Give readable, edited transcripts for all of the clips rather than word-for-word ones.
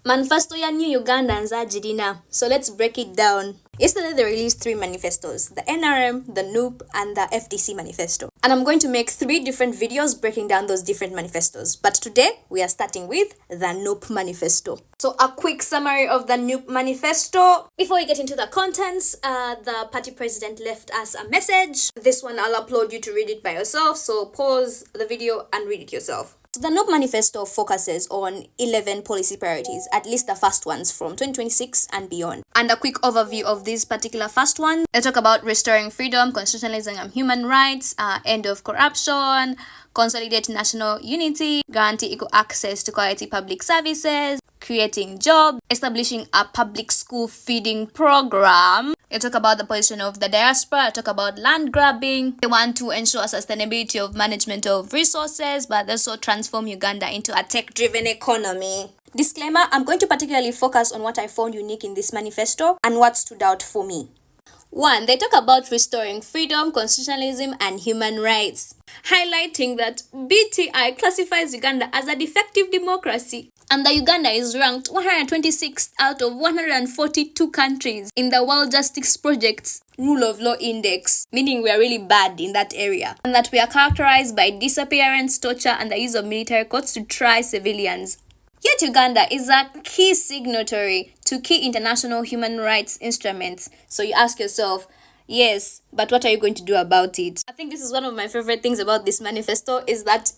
Manifesto ya New Uganda nzajirina. So let's break it down. Yesterday they released 3 manifestos, the NRM, the NUP, and the FDC manifesto. And I'm going to make 3 different videos breaking down those different manifestos. But today we are starting with the NUP manifesto. So a quick summary of the NUP manifesto. Before we get into the contents, the party president left us a message. This one I'll upload you to read it by yourself. So pause the video and read it yourself. So the NUP manifesto focuses on 11 policy priorities, at least the first ones from 2026 and beyond. And a quick overview of this particular first one. They talk about restoring freedom, constitutionalism and human rights, end of corruption, consolidate national unity, guarantee equal access to quality public services, creating jobs, establishing a public school feeding program. They talk about the position of the diaspora. They talk about land grabbing. They want to ensure sustainability of management of resources, but also transform Uganda into a tech-driven economy. Disclaimer, I'm going to particularly focus on what I found unique in this manifesto and what stood out for me. 1. They talk about restoring freedom, constitutionalism, and human rights, highlighting that BTI classifies Uganda as a defective democracy, and that Uganda is ranked 126th out of 142 countries in the World Justice Project's Rule of Law Index, meaning we are really bad in that area, and that we are characterized by disappearance, torture, and the use of military courts to try civilians. Yet Uganda is a key signatory to key international human rights instruments. So you ask yourself, yes, but what are you going to do about it? I think this is one of my favorite things about this manifesto, is that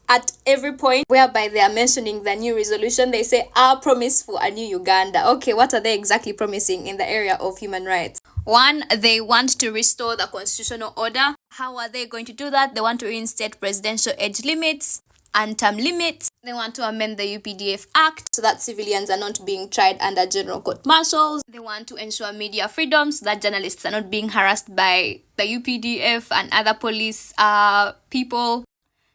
at every point whereby they are mentioning the new resolution, they say, our promise for a new Uganda. Okay, what are they exactly promising in the area of human rights? 1, they want to restore the constitutional order. How are they going to do that? They want to reinstate presidential age limits and term limits. They want to amend the UPDF Act so that civilians are not being tried under general court martials. They want to ensure media freedom so that journalists are not being harassed by the UPDF and other police people.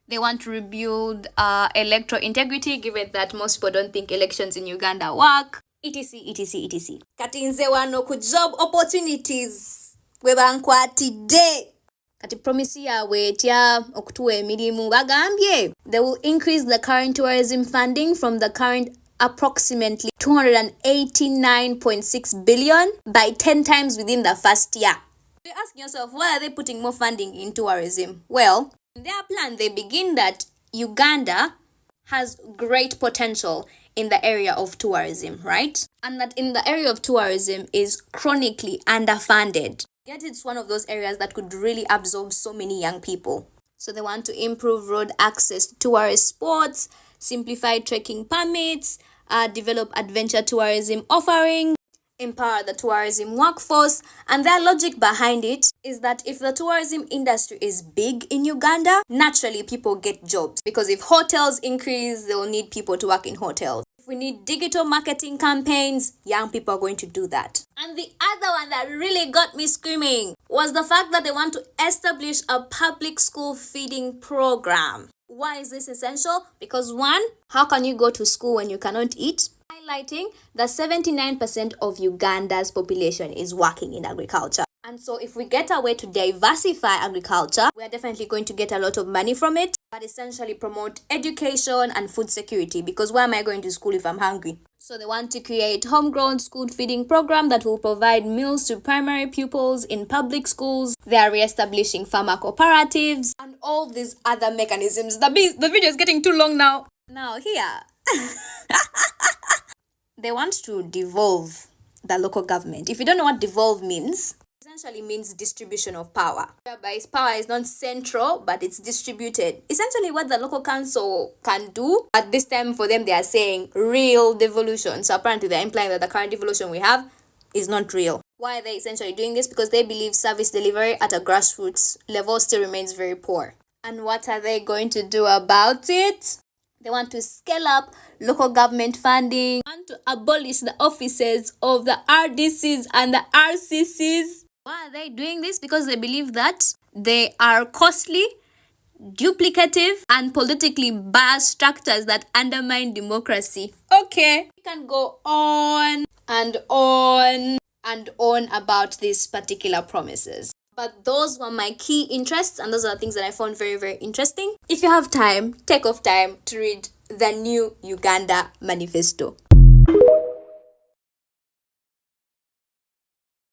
They want to rebuild electoral integrity, given that most people don't think elections in Uganda work. etc, etc, etc. Kati nze wano ku job opportunities we bankwatidde. Kati promisi yaabwe etya okutuwa emirimu bagambye they will increase the current tourism funding from the current approximately 289.6 billion by 10 times within the first year. You ask yourself, why are they putting more funding in tourism? Well, in their plan, they begin that Uganda has great potential in the area of tourism, right? And that in the area of tourism is chronically underfunded. Yet it's one of those areas that could really absorb so many young people. So they want to improve road access to tourist spots, simplify trekking permits, develop adventure tourism offering, empower the tourism workforce. And their logic behind it is that if the tourism industry is big in Uganda, naturally people get jobs. Because if hotels increase, they will need people to work in hotels. If we need digital marketing campaigns, young people are going to do that. And the other one that really got me screaming was the fact that they want to establish a public school feeding program. Why is this essential? Because 1, how can you go to school when you cannot eat? Highlighting that 79% of Uganda's population is working in agriculture. And so if we get a way to diversify agriculture, we are definitely going to get a lot of money from it, but essentially promote education and food security, because why am I going to school if I'm hungry? So they want to create homegrown school feeding program that will provide meals to primary pupils in public schools. They are re-establishing farmer cooperatives and all these other mechanisms. The video is getting too long now. Now here. They want to devolve the local government. If you don't know what devolve means, essentially means distribution of power, whereby power is not central but it's distributed. Essentially what the local council can do, at this time for them they are saying real devolution. So apparently they're implying that the current devolution we have is not real. Why are they essentially doing this? Because they believe service delivery at a grassroots level still remains very poor. And what are they going to do about it? They want to scale up local government funding, want to abolish the offices of the RDCs and the RCCs. Why are they doing this? Because they believe that they are costly, duplicative, and politically biased structures that undermine democracy. Okay, we can go on and on and on about these particular promises. But those were my key interests, and those are the things that I found very, very interesting. If you have time, take off time to read the new Uganda Manifesto.